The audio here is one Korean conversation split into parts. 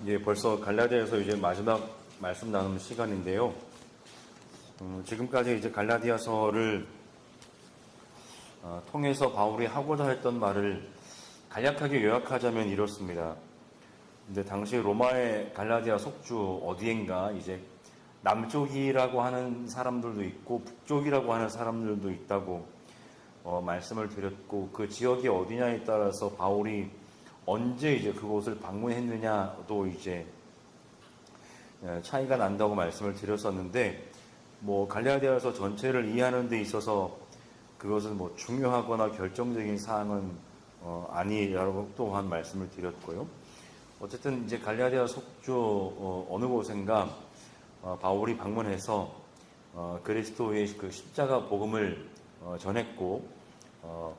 예, 벌써 갈라디아에서 이제 마지막 말씀 나누는 시간인데요. 지금까지 이제 갈라디아서를 통해서 바울이 하고자 했던 말을 간략하게 요약하자면 이렇습니다. 근데 당시 로마의 갈라디아 속주 어디엔가 이제 남쪽이라고 하는 사람들도 있고 북쪽이라고 하는 사람들도 있다고 말씀을 드렸고, 그 지역이 어디냐에 따라서 바울이 언제 이제 그곳을 방문했느냐도 이제 차이가 난다고 말씀을 드렸었는데, 갈라디아서 전체를 이해하는 데 있어서 그것은 중요하거나 결정적인 사항은 아니라고 또한 말씀을 드렸고요. 어쨌든 이제 갈라디아 속주 어느 곳인가 바울이 방문해서 그리스도의 그 십자가 복음을 전했고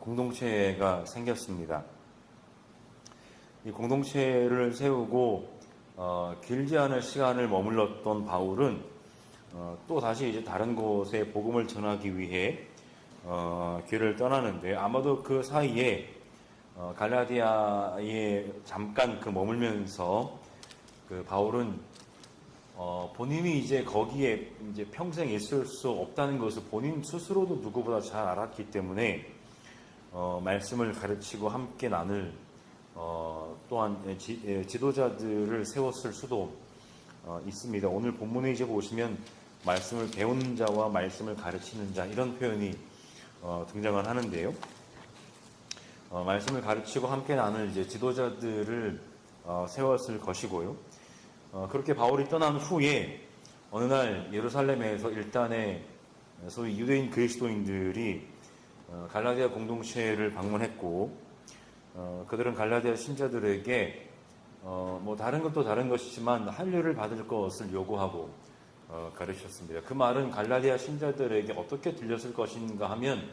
공동체가 생겼습니다. 이 공동체를 세우고 길지 않은 시간을 머물렀던 바울은 또 다시 이제 다른 곳에 복음을 전하기 위해 길을 떠나는데, 아마도 그 사이에 갈라디아에 잠깐 머물면서 그 바울은 본인이 이제 거기에 이제 평생 있을 수 없다는 것을 본인 스스로도 누구보다 잘 알았기 때문에 말씀을 가르치고 함께 나눌 또한 지도자들을 세웠을 수도 있습니다. 오늘 본문에 이제 보시면 말씀을 배우는 자와 말씀을 가르치는 자, 이런 표현이 등장을 하는데요. 말씀을 가르치고 함께 나눌 이제 지도자들을 세웠을 것이고요. 그렇게 바울이 떠난 후에 어느 날 예루살렘에서 일단의 소위 유대인 그리스도인들이 갈라디아 공동체를 방문했고, 그들은 갈라디아 신자들에게 다른 것도 다른 것이지만 할례를 받을 것을 요구하고 가르쳤습니다. 그 말은 갈라디아 신자들에게 어떻게 들렸을 것인가 하면,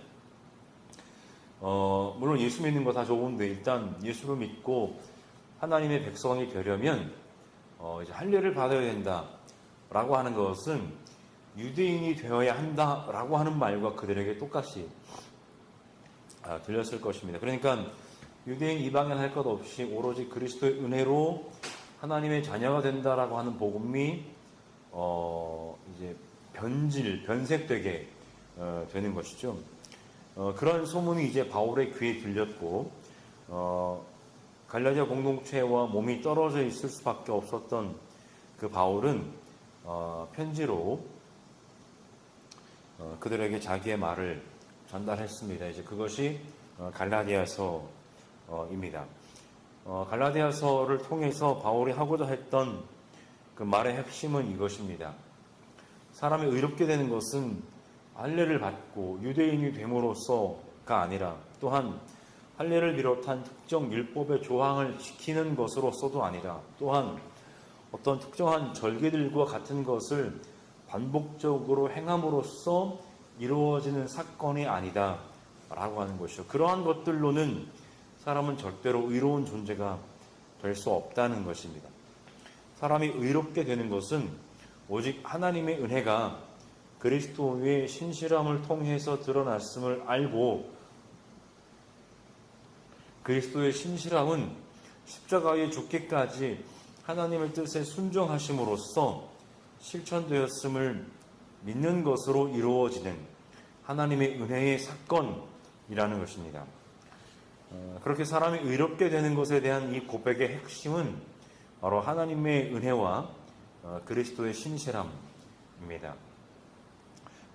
물론 예수 믿는 거 다 좋은데 일단 예수를 믿고 하나님의 백성이 되려면 이제 할례를 받아야 된다라고 하는 것은 유대인이 되어야 한다라고 하는 말과 그들에게 똑같이 들렸을 것입니다. 그러니까 유대인 이방인 할 것 없이 오로지 그리스도의 은혜로 하나님의 자녀가 된다라고 하는 복음이 이제 변색되게 되는 것이죠. 그런 소문이 이제 바울의 귀에 들렸고, 갈라디아 공동체와 몸이 떨어져 있을 수밖에 없었던 그 바울은 편지로 그들에게 자기의 말을 전달했습니다. 이제 그것이 갈라디아서입니다. 갈라디아서를 통해서 바울이 하고자 했던 그 말의 핵심은 이것입니다. 사람이 의롭게 되는 것은 할례를 받고 유대인이 됨으로써가 아니라, 또한 할례를 비롯한 특정 율법의 조항을 지키는 것으로서도 아니라, 또한 어떤 특정한 절기들과 같은 것을 반복적으로 행함으로써 이루어지는 사건이 아니다 라고 하는 것이죠. 그러한 것들로는 사람은 절대로 의로운 존재가 될 수 없다는 것입니다. 사람이 의롭게 되는 것은 오직 하나님의 은혜가 그리스도의 신실함을 통해서 드러났음을 알고, 그리스도의 신실함은 십자가에 죽기까지 하나님의 뜻에 순종하심으로써 실천되었음을 믿는 것으로 이루어지는 하나님의 은혜의 사건이라는 것입니다. 그렇게 사람이 의롭게 되는 것에 대한 이 고백의 핵심은 바로 하나님의 은혜와 그리스도의 신실함입니다.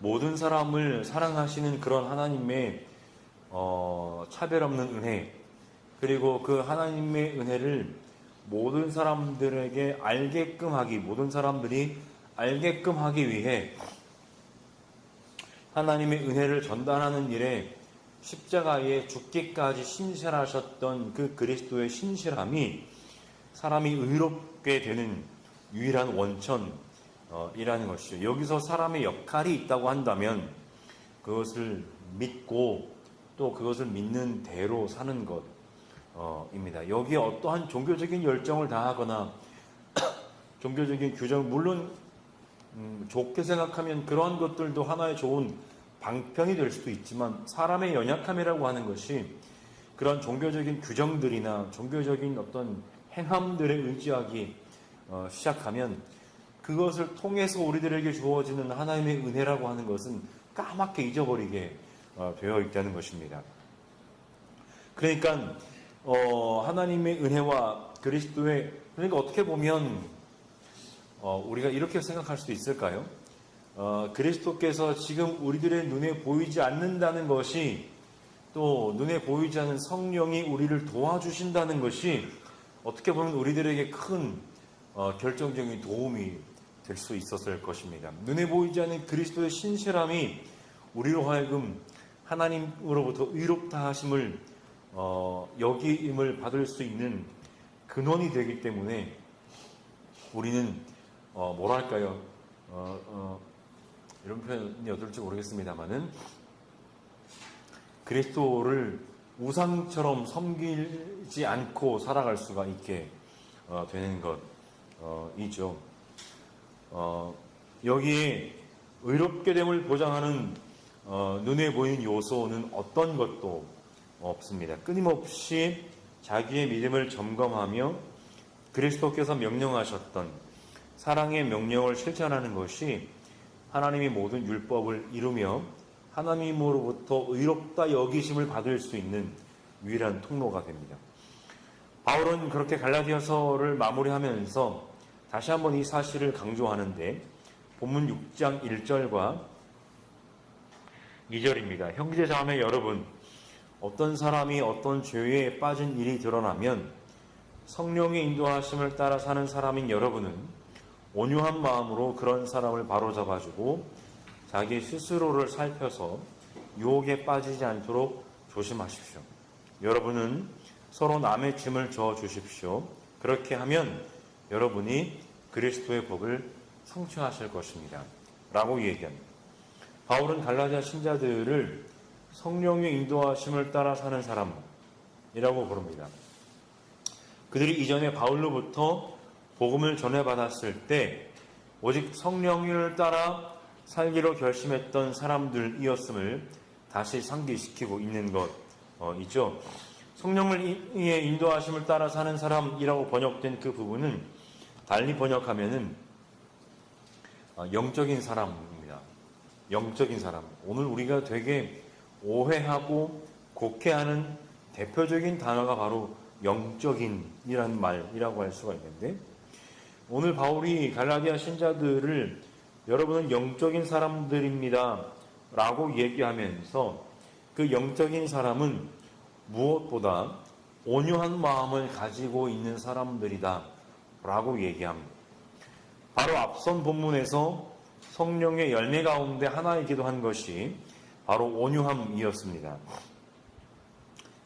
모든 사람을 사랑하시는 그런 하나님의 차별 없는 은혜, 그리고 그 하나님의 은혜를 모든 사람들에게 모든 사람들이 알게끔 하기 위해 하나님의 은혜를 전달하는 일에 십자가에 죽기까지 신실하셨던 그 그리스도의 신실함이 사람이 의롭게 되는 유일한 원천이라는 것이죠. 여기서 사람의 역할이 있다고 한다면 그것을 믿고 또 그것을 믿는 대로 사는 것입니다. 여기에 어떠한 종교적인 열정을 다하거나 종교적인 규정, 물론 좋게 생각하면 그러한 것들도 하나의 좋은 방편이 될 수도 있지만, 사람의 연약함이라고 하는 것이 그런 종교적인 규정들이나 종교적인 어떤 행함들에 의지하기 시작하면 그것을 통해서 우리들에게 주어지는 하나님의 은혜라고 하는 것은 까맣게 잊어버리게 되어 있다는 것입니다. 그러니까 하나님의 은혜와 그리스도의, 그러니까 어떻게 보면 우리가 이렇게 생각할 수도 있을까요? 그리스도께서 지금 우리들의 눈에 보이지 않는다는 것이, 또 눈에 보이지 않는 성령이 우리를 도와주신다는 것이 어떻게 보면 우리들에게 큰 결정적인 도움이 될 수 있었을 것입니다. 눈에 보이지 않는 그리스도의 신실함이 우리로 하여금 하나님으로부터 의롭다 하심을 여김을 받을 수 있는 근원이 되기 때문에 우리는 뭐랄까요, 이런 표현이 어떨지 모르겠습니다만은 그리스도를 우상처럼 섬기지 않고 살아갈 수가 있게 되는 것이죠. 여기에 의롭게 됨을 보장하는 눈에 보이는 요소는 어떤 것도 없습니다. 끊임없이 자기의 믿음을 점검하며 그리스도께서 명령하셨던 사랑의 명령을 실천하는 것이 하나님이 모든 율법을 이루며 하나님으로부터 의롭다 여기심을 받을 수 있는 유일한 통로가 됩니다. 바울은 그렇게 갈라디아서를 마무리하면서 다시 한번 이 사실을 강조하는데, 본문 6장 1절과 2절입니다. 형제자매 여러분, 어떤 사람이 어떤 죄에 빠진 일이 드러나면 성령의 인도하심을 따라 사는 사람인 여러분은 온유한 마음으로 그런 사람을 바로잡아주고 자기 스스로를 살펴서 유혹에 빠지지 않도록 조심하십시오. 여러분은 서로 남의 짐을 져 주십시오. 그렇게 하면 여러분이 그리스도의 법을 성취하실 것입니다. 라고 얘기합니다. 바울은 갈라디아 신자들을 성령의 인도하심을 따라 사는 사람이라고 부릅니다. 그들이 이전에 바울로부터 복음을 전해받았을 때 오직 성령을 따라 살기로 결심했던 사람들이었음을 다시 상기시키고 있는 것이죠. 성령의 인도하심을 따라 사는 사람이라고 번역된 그 부분은 달리 번역하면은 영적인 사람입니다. 영적인 사람. 오늘 우리가 되게 오해하고 곡해하는 대표적인 단어가 바로 영적인이라는 말이라고 할 수가 있는데, 오늘 바울이 갈라디아 신자들을 여러분은 영적인 사람들입니다 라고 얘기하면서 그 영적인 사람은 무엇보다 온유한 마음을 가지고 있는 사람들이다 라고 얘기합니다. 바로 앞선 본문에서 성령의 열매 가운데 하나이기도 한 것이 바로 온유함이었습니다.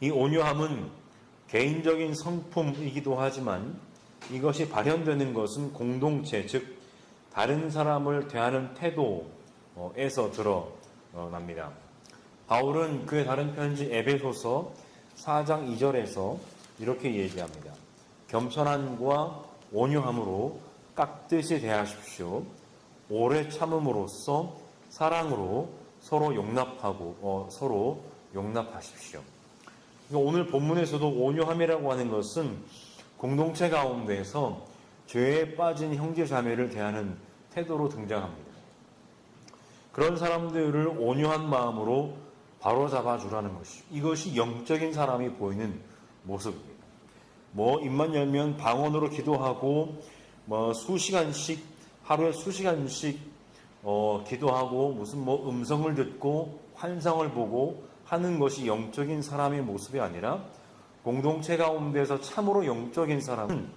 이 온유함은 개인적인 성품이기도 하지만 이것이 발현되는 것은 공동체, 즉 다른 사람을 대하는 태도에서 드러납니다. 바울은 그의 다른 편지 에베소서 4장 2절에서 이렇게 얘기합니다. 겸손함과 온유함으로 깍듯이 대하십시오. 오래 참음으로써 사랑으로 서로 용납하십시오. 그러니까 오늘 본문에서도 온유함이라고 하는 것은 공동체 가운데서 죄에 빠진 형제 자매를 대하는 태도로 등장합니다. 그런 사람들을 온유한 마음으로 바로잡아 주라는 것이, 이것이 영적인 사람이 보이는 모습입니다. 입만 열면 방언으로 기도하고 하루에 수시간씩 기도하고 무슨 음성을 듣고 환상을 보고 하는 것이 영적인 사람의 모습이 아니라, 공동체 가운데서 참으로 영적인 사람은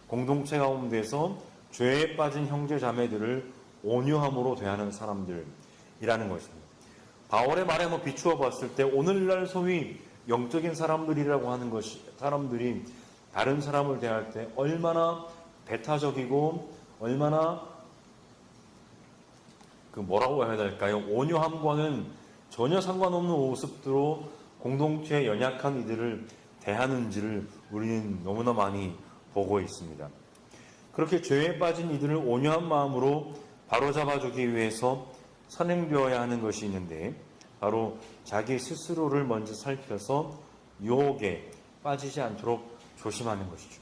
공동체 가운데서 죄에 빠진 형제 자매들을 온유함으로 대하는 사람들이라는 것입니다. 바울의 말에 비추어 봤을 때 오늘날 소위 영적인 사람들이라고 하는 것이, 사람들이 다른 사람을 대할 때 얼마나 배타적이고 얼마나 뭐라고 해야 될까요? 온유함과는 전혀 상관없는 모습으로 공동체의 연약한 이들을 대하는지를 우리는 너무나 많이 보고 있습니다. 그렇게 죄에 빠진 이들을 온유한 마음으로 바로잡아주기 위해서 선행되어야 하는 것이 있는데, 바로 자기 스스로를 먼저 살펴서 유혹에 빠지지 않도록 조심하는 것이죠.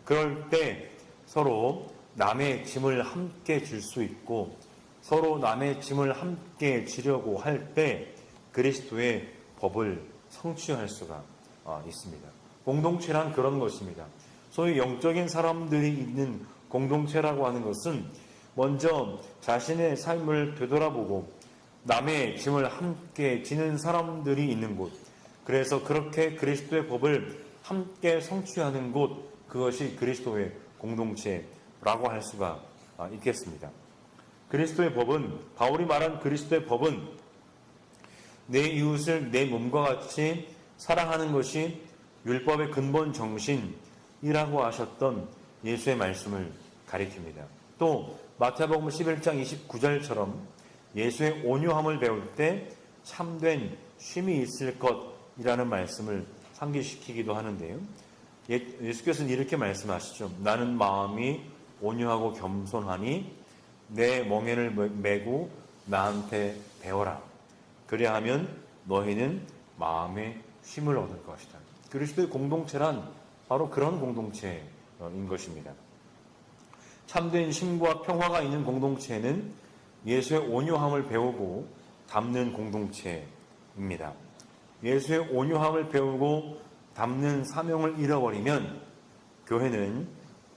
그럴 때 서로 남의 짐을 함께 질 수 있고 서로 남의 짐을 함께 지려고 할 때 그리스도의 법을 성취할 수가 있습니다. 공동체란 그런 것입니다. 소위 영적인 사람들이 있는 공동체라고 하는 것은 먼저 자신의 삶을 되돌아보고 남의 짐을 함께 지는 사람들이 있는 곳, 그래서 그렇게 그리스도의 법을 함께 성취하는 곳, 그것이 그리스도의 공동체라고 할 수가 있겠습니다. 그리스도의 법은, 바울이 말한 그리스도의 법은 내 이웃을 내 몸과 같이 사랑하는 것이 율법의 근본 정신이라고 하셨던 예수의 말씀을 가리킵니다. 또 마태복음 11장 29절처럼 예수의 온유함을 배울 때 참된 쉼이 있을 것이라는 말씀을 상기시키기도 하는데요. 예수께서는 이렇게 말씀하시죠. 나는 마음이 온유하고 겸손하니 내 멍에를 메고 나한테 배워라. 그리하면 너희는 마음의 쉼을 얻을 것이다. 그리스도의 공동체란 바로 그런 공동체인 것입니다. 참된 쉼과 평화가 있는 공동체는 예수의 온유함을 배우고 담는 공동체입니다. 예수의 온유함을 배우고 담는 사명을 잃어버리면 교회는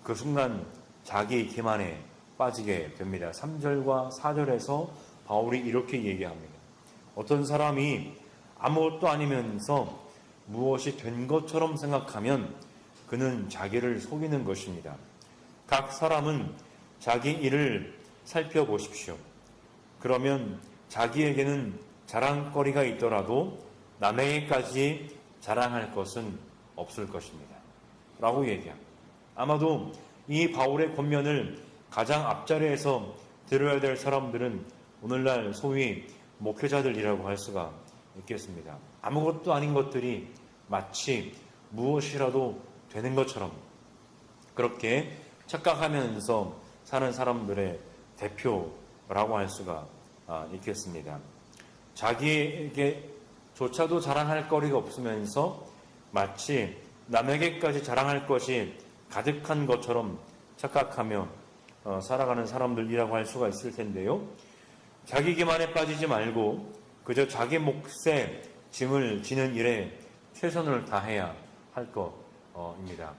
그 순간 자기 기만에 빠지게 됩니다. 3절과 4절에서 바울이 이렇게 얘기합니다. 어떤 사람이 아무것도 아니면서 무엇이 된 것처럼 생각하면 그는 자기를 속이는 것입니다. 각 사람은 자기 일을 살펴보십시오. 그러면 자기에게는 자랑거리가 있더라도 남에게까지 자랑할 것은 없을 것입니다. 라고 얘기합니다. 아마도 이 바울의 권면을 가장 앞자리에서 들어야 될 사람들은 오늘날 소위 목회자들이라고 할 수가 있겠습니다. 아무것도 아닌 것들이 마치 무엇이라도 되는 것처럼 그렇게 착각하면서 사는 사람들의 대표라고 할 수가 있겠습니다. 자기에게조차도 자랑할 거리가 없으면서 마치 남에게까지 자랑할 것이 가득한 것처럼 착각하며 살아가는 사람들이라고 할 수가 있을 텐데요. 자기 기만에 빠지지 말고 그저 자기 몫의 짐을 지는 일에 최선을 다해야 할 것입니다.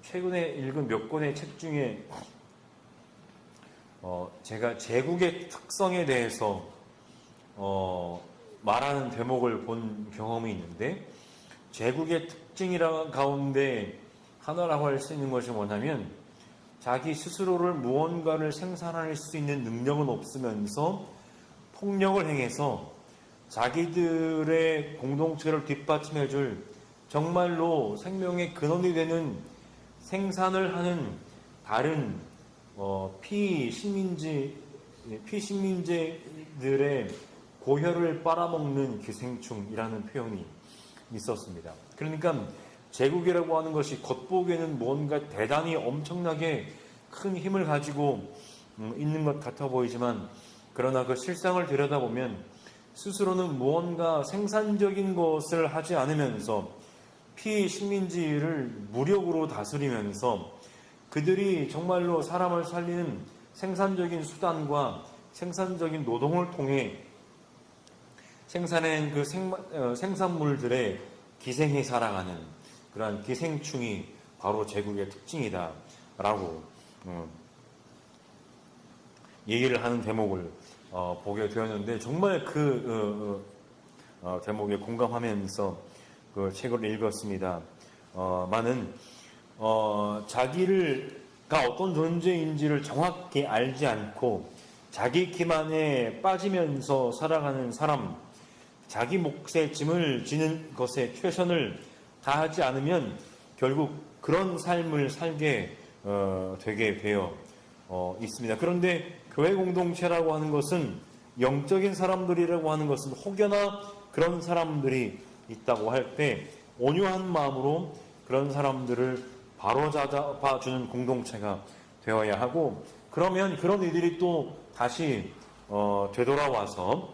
최근에 읽은 몇 권의 책 중에 제가 제국의 특성에 대해서 말하는 대목을 본 경험이 있는데 제국의 특징이라 가운데 하나라고 할 수 있는 것이 뭐냐면 자기 스스로를 무언가를 생산할 수 있는 능력은 없으면서 폭력을 행해서 자기들의 공동체를 뒷받침해줄 정말로 생명의 근원이 되는 생산을 하는 다른 피식민지들의 고혈을 빨아먹는 기생충이라는 표현이 있었습니다. 그러니까 제국이라고 하는 것이 겉보기에는 뭔가 대단히 엄청나게 큰 힘을 가지고 있는 것 같아 보이지만 그러나 그 실상을 들여다보면 스스로는 무언가 생산적인 것을 하지 않으면서 피식민지를 무력으로 다스리면서 그들이 정말로 사람을 살리는 생산적인 수단과 생산적인 노동을 통해 생산한 그 생산물들의 기생해 살아가는 그러한 기생충이 바로 제국의 특징이다라고 얘기를 하는 대목을 보게 되었는데 정말 그 대목에 공감하면서 그 책을 읽었습니다. 많은 자기가 어떤 존재인지를 정확히 알지 않고 자기 기만에 빠지면서 살아가는 사람, 자기 몫의 짐을 지는 것에 최선을 다하지 않으면 결국 그런 삶을 살게 되게 되어 있습니다. 그런데 교회 공동체라고 하는 것은 영적인 사람들이라고 하는 것은 혹여나 그런 사람들이 있다고 할 때 온유한 마음으로 그런 사람들을 바로잡아주는 공동체가 되어야 하고 그러면 그런 이들이 또 다시 되돌아와서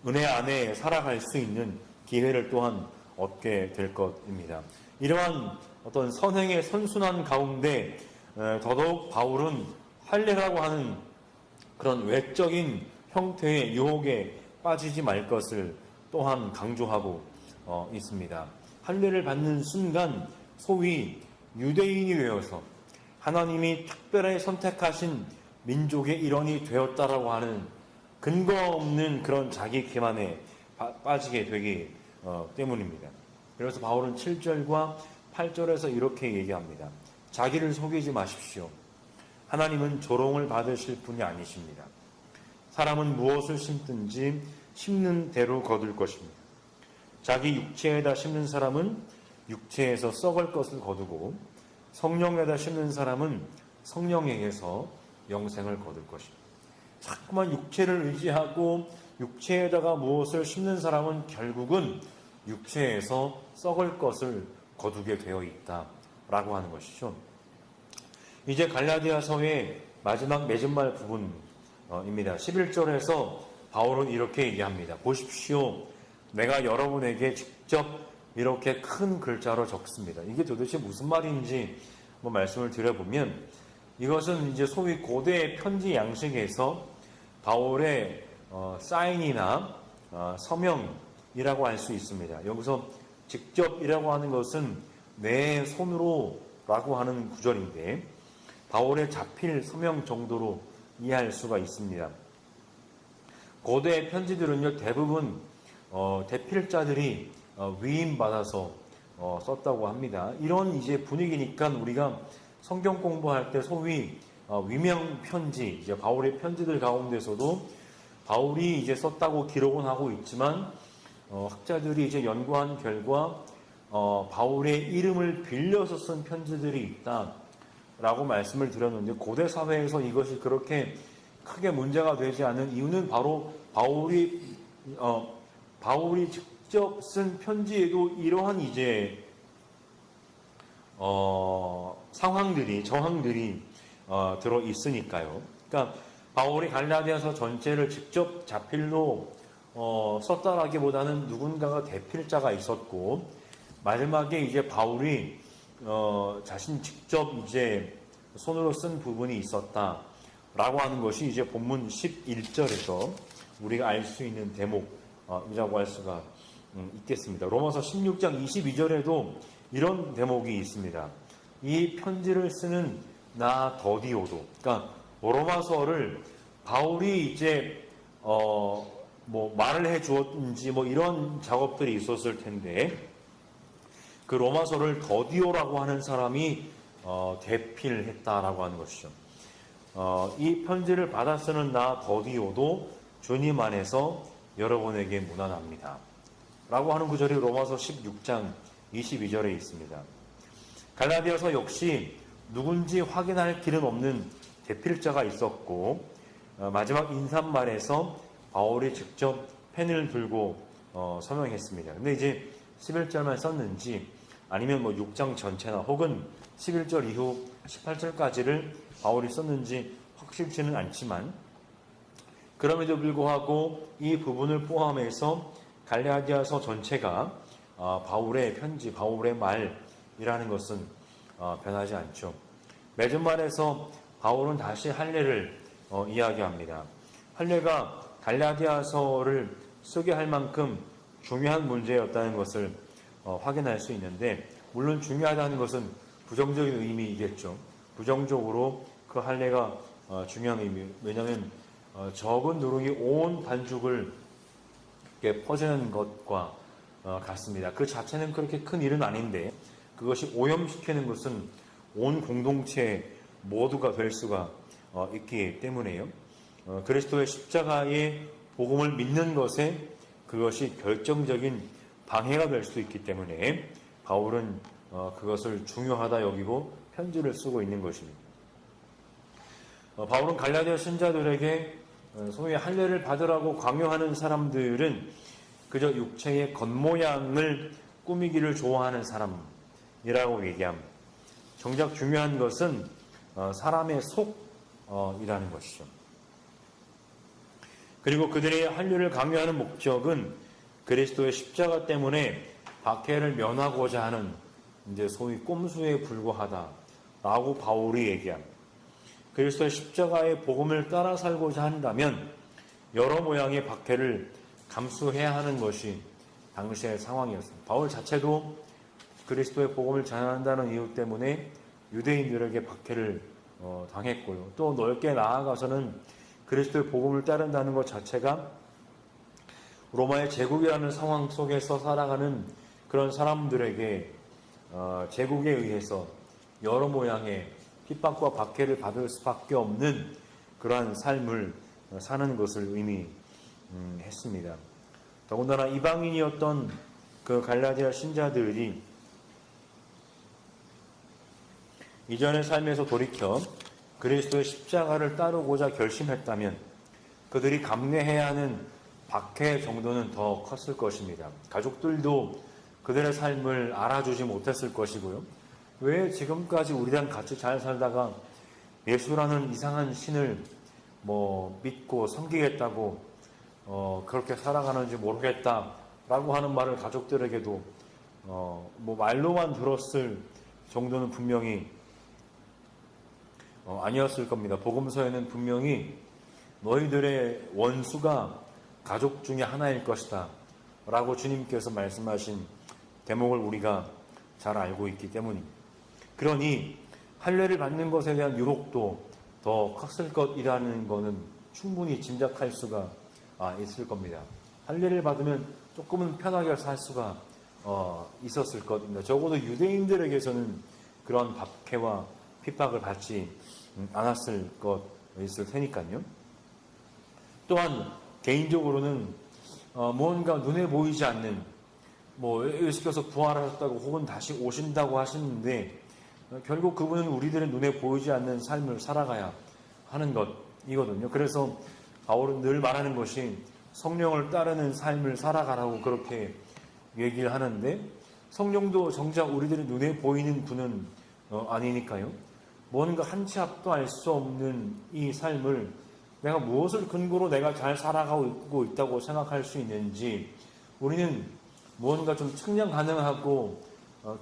은혜 안에 살아갈 수 있는 기회를 또한 얻게 될 것입니다. 이러한 어떤 선행의 선순환 가운데 더더욱 바울은 할례라고 하는 그런 외적인 형태의 유혹에 빠지지 말 것을 또한 강조하고 있습니다. 할례를 받는 순간 소위 유대인이 되어서 하나님이 특별히 선택하신 민족의 일원이 되었다라고 하는 근거 없는 그런 자기 기만에 빠지게 되기 때문입니다. 그래서 바울은 7절과 8절에서 이렇게 얘기합니다. 자기를 속이지 마십시오. 하나님은 조롱을 받으실 분이 아니십니다. 사람은 무엇을 심든지 심는 대로 거둘 것입니다. 자기 육체에다 심는 사람은 육체에서 썩을 것을 거두고 성령에다 심는 사람은 성령에게서 영생을 거둘 것입니다. 자꾸만 육체를 의지하고 육체에다가 무엇을 심는 사람은 결국은 육체에서 썩을 것을 거두게 되어 있다라고 하는 것이죠. 이제 갈라디아서의 마지막 맺은말 부분입니다. 11절에서 바울은 이렇게 얘기합니다. 보십시오. 내가 여러분에게 직접 이렇게 큰 글자로 적습니다. 이게 도대체 무슨 말인지 한번 말씀을 드려보면 이것은 이제 소위 고대 편지 양식에서 바울의 사인이나 서명이라고 할 수 있습니다. 여기서 직접이라고 하는 것은 내 손으로라고 하는 구절인데 바울의 자필 서명 정도로 이해할 수가 있습니다. 고대 편지들은요 대부분 대필자들이 위임받아서 썼다고 합니다. 이런 이제 분위기니까 우리가 성경 공부할 때 소위 위명 편지, 이제 바울의 편지들 가운데서도 바울이 이제 썼다고 기록은 하고 있지만 학자들이 이제 연구한 결과 바울의 이름을 빌려서 쓴 편지들이 있다라고 말씀을 드렸는데 고대 사회에서 이것이 그렇게 크게 문제가 되지 않은 이유는 바로 바울이 직접 쓴 편지에도 이러한 이제 저항들이 들어 있으니까요. 그러니까 바울이 갈라디아서 전체를 직접 자필로 썼다라기보다는 누군가가 대필자가 있었고 마지막에 이제 바울이 자신 직접 이제 손으로 쓴 부분이 있었다라고 하는 것이 이제 본문 11절에서 우리가 알 수 있는 대목이라고 할 수가 있겠습니다. 로마서 16장 22절에도 이런 대목이 있습니다. 이 편지를 쓰는 나 더디오도, 그러니까 로마서를 바울이 이제 말을 해 주었는지 이런 작업들이 있었을 텐데 그 로마서를 더디오라고 하는 사람이 대필했다라고 하는 것이죠. 이 편지를 받아 쓰는 나 더디오도 주님 안에서 여러분에게 무난합니다. 라고 하는 구절이 로마서 16장 22절에 있습니다. 갈라디아서 역시 누군지 확인할 길은 없는 대필자가 있었고 마지막 인사말에서 바울이 직접 펜을 들고 서명했습니다. 근데 이제 11절만 썼는지 아니면 6장 전체나 혹은 11절 이후 18절까지를 바울이 썼는지 확실치는 않지만 그럼에도 불구하고 이 부분을 포함해서 갈라디아서 전체가 바울의 편지, 바울의 말이라는 것은 변하지 않죠. 맺은 말에서 바울은 다시 할례를 이야기합니다. 할례가 갈라디아서를 쓰게 할 만큼 중요한 문제였다는 것을 확인할 수 있는데 물론 중요하다는 것은 부정적인 의미이겠죠. 부정적으로 그 할례가 중요한 의미. 왜냐하면 적은 누룩이 온 반죽을 이렇게 퍼지는 것과 같습니다. 그 자체는 그렇게 큰 일은 아닌데 그것이 오염시키는 것은 온 공동체 모두가 될 수가 있기 때문에요. 그리스도의 십자가의 복음을 믿는 것에 그것이 결정적인 방해가 될 수도 있기 때문에 바울은 그것을 중요하다 여기고 편지를 쓰고 있는 것입니다. 바울은 갈라디아 신자들에게 소위 할례를 받으라고 강요하는 사람들은 그저 육체의 겉모양을 꾸미기를 좋아하는 사람이라고 얘기합니다. 정작 중요한 것은 사람의 속이라는 것이죠. 그리고 그들의 할례를 강요하는 목적은 그리스도의 십자가 때문에 박해를 면하고자 하는 이제 소위 꼼수에 불과하다라고 바울이 얘기합니다. 그리스도의 십자가의 복음을 따라 살고자 한다면 여러 모양의 박해를 감수해야 하는 것이 당시의 상황이었습니다. 바울 자체도 그리스도의 복음을 전한다는 이유 때문에 유대인들에게 박해를 당했고요. 또 넓게 나아가서는 그리스도의 복음을 따른다는 것 자체가 로마의 제국이라는 상황 속에서 살아가는 그런 사람들에게 제국에 의해서 여러 모양의 핍박과 박해를 받을 수밖에 없는 그러한 삶을 사는 것을 의미했습니다. 더군다나 이방인이었던 그 갈라디아 신자들이 이전의 삶에서 돌이켜 그리스도의 십자가를 따르고자 결심했다면 그들이 감내해야 하는 박해 정도는 더 컸을 것입니다. 가족들도 그들의 삶을 알아주지 못했을 것이고요. 왜 지금까지 우리랑 같이 잘 살다가 예수라는 이상한 신을 믿고 섬기겠다고 그렇게 살아가는지 모르겠다라고 하는 말을 가족들에게도 말로만 들었을 정도는 분명히 아니었을 겁니다. 복음서에는 분명히 너희들의 원수가 가족 중에 하나일 것이다 라고 주님께서 말씀하신 대목을 우리가 잘 알고 있기 때문입니다. 그러니 할례를 받는 것에 대한 유혹도 더 컸을 것이라는 것은 충분히 짐작할 수가 있을 겁니다. 할례를 받으면 조금은 편하게 살 수가 있었을 것입니다. 적어도 유대인들에게서는 그런 박해와 핍박을 받지 않았을 것일 테니까요. 또한 개인적으로는 뭔가 눈에 보이지 않는 예수께서 부활하셨다고 혹은 다시 오신다고 하시는데 결국 그분은 우리들의 눈에 보이지 않는 삶을 살아가야 하는 것이거든요. 그래서 바울은 늘 말하는 것이 성령을 따르는 삶을 살아가라고 그렇게 얘기를 하는데 성령도 정작 우리들의 눈에 보이는 분은 아니니까요. 뭔가 한 치 앞도 알 수 없는 이 삶을 내가 무엇을 근거로 내가 잘 살아가고 있다고 생각할 수 있는지 우리는 무언가 좀 측량 가능하고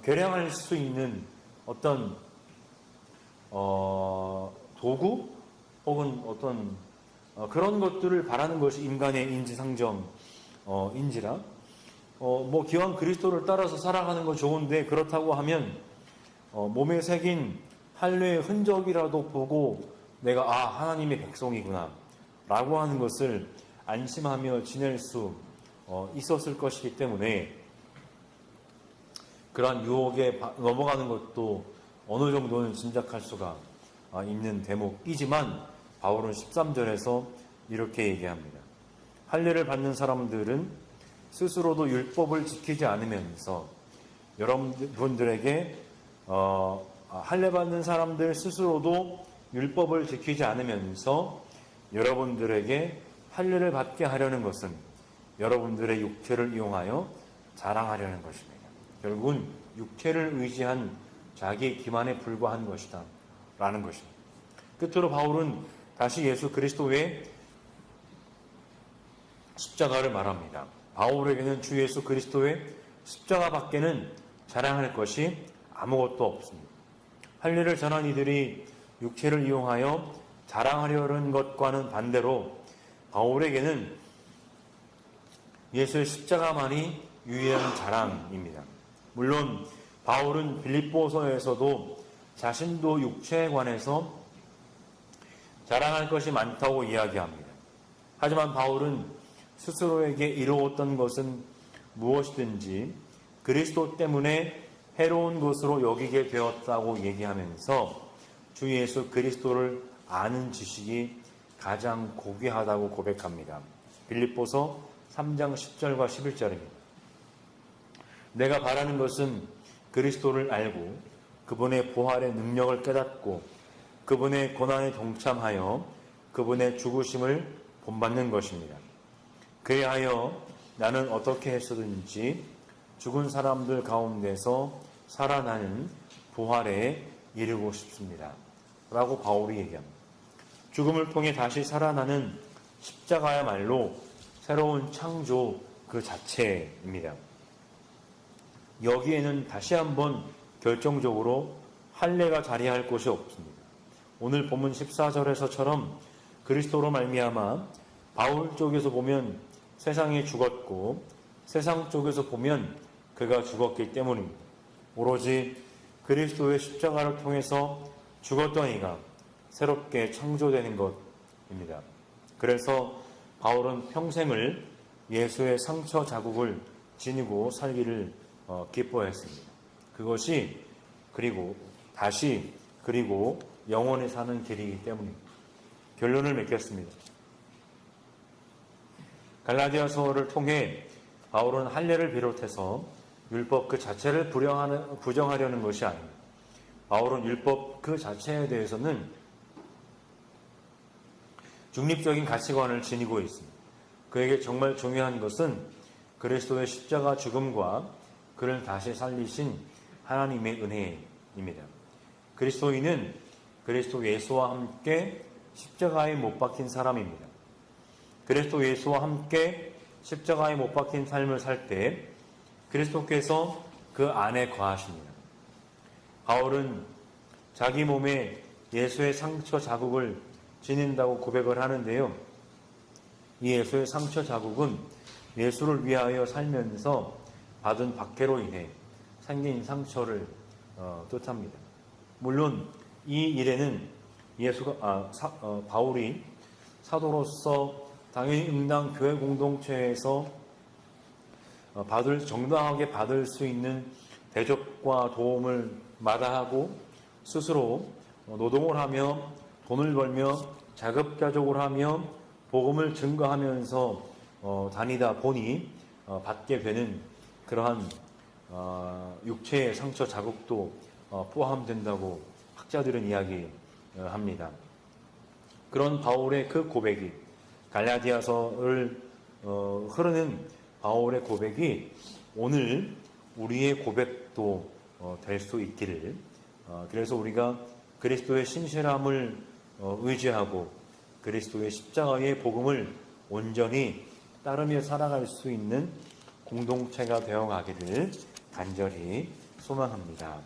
계량할 수 있는 어떤 도구 혹은 어떤 그런 것들을 바라는 것이 인간의 인지상정인지라 기왕 그리스도를 따라서 살아가는 건 좋은데 그렇다고 하면 몸에 새긴 할례의 흔적이라도 보고 내가 하나님의 백성이구나 라고 하는 것을 안심하며 지낼 수 있었을 것이기 때문에 그러한 유혹에 넘어가는 것도 어느 정도는 짐작할 수가 있는 대목이지만 바울은 13절에서 이렇게 얘기합니다. 할례를 받는 사람들은 스스로도 율법을 지키지 않으면서 여러분들에게 할례 받는 사람들 스스로도 율법을 지키지 않으면서 여러분들에게 할례를 받게 하려는 것은 여러분들의 육체를 이용하여 자랑하려는 것입니다. 결국은 육체를 의지한 자기 기만에 불과한 것이다 라는 것입니다. 끝으로 바울은 다시 예수 그리스도의 십자가를 말합니다. 바울에게는 주 예수 그리스도의 십자가 밖에는 자랑할 것이 아무것도 없습니다. 할례를 전한 이들이 육체를 이용하여 자랑하려는 것과는 반대로 바울에게는 예수의 십자가만이 유일한 자랑입니다. 물론 바울은 빌립보서에서도 자신도 육체에 관해서 자랑할 것이 많다고 이야기합니다. 하지만 바울은 스스로에게 이루었던 것은 무엇이든지 그리스도 때문에 해로운 것으로 여기게 되었다고 얘기하면서 주 예수 그리스도를 아는 지식이 가장 고귀하다고 고백합니다. 빌립보서 3장 10절과 11절입니다. 내가 바라는 것은 그리스도를 알고 그분의 부활의 능력을 깨닫고 그분의 고난에 동참하여 그분의 죽으심을 본받는 것입니다. 그리하여 나는 어떻게 해서든지 죽은 사람들 가운데서 살아나는 부활에 이르고 싶습니다. 라고 바울이 얘기합니다. 죽음을 통해 다시 살아나는 십자가야말로 새로운 창조 그 자체입니다. 여기에는 다시 한번 결정적으로 할례가 자리할 곳이 없습니다. 오늘 본문 14절에서처럼 그리스도로 말미암아 바울 쪽에서 보면 세상이 죽었고 세상 쪽에서 보면 그가 죽었기 때문입니다. 오로지 그리스도의 십자가를 통해서 죽었던 이가 새롭게 창조되는 것입니다. 그래서 바울은 평생을 예수의 상처 자국을 지니고 살기를 기뻐했습니다. 그것이 그리고 다시 그리고 영원히 사는 길이기 때문입니다. 결론을 맺겠습니다. 갈라디아서를 통해 바울은 할례를 비롯해서 율법 그 자체를 부정하려는 것이 아닙니다. 바울은 율법 그 자체에 대해서는 중립적인 가치관을 지니고 있습니다. 그에게 정말 중요한 것은 그리스도의 십자가 죽음과 그를 다시 살리신 하나님의 은혜입니다. 그리스도인은 그리스도 예수와 함께 십자가에 못 박힌 사람입니다. 그리스도 예수와 함께 십자가에 못 박힌 삶을 살 때 그리스도께서 그 안에 거하십니다. 바울은 자기 몸에 예수의 상처 자국을 지닌다고 고백을 하는데요. 이 예수의 상처 자국은 예수를 위하여 살면서 받은 박해로 인해 생긴 상처를 뜻합니다. 물론 이 일에는 바울이 사도로서 당연히 응당 교회 공동체에서 정당하게 받을 수 있는 대접과 도움을 마다하고 스스로 노동을 하며 돈을 벌며 자급자족을 하며 복음을 증거하면서 다니다 보니 받게 되는 그러한 육체의 상처 자국도 포함된다고 학자들은 이야기합니다. 그런 바울의 그 고백이 갈라디아서를 흐르는 바울의 고백이 오늘 우리의 고백도 될 수 있기를, 그래서 우리가 그리스도의 신실함을 의지하고 그리스도의 십자가의 복음을 온전히 따르며 살아갈 수 있는 공동체가 되어가기를 간절히 소망합니다.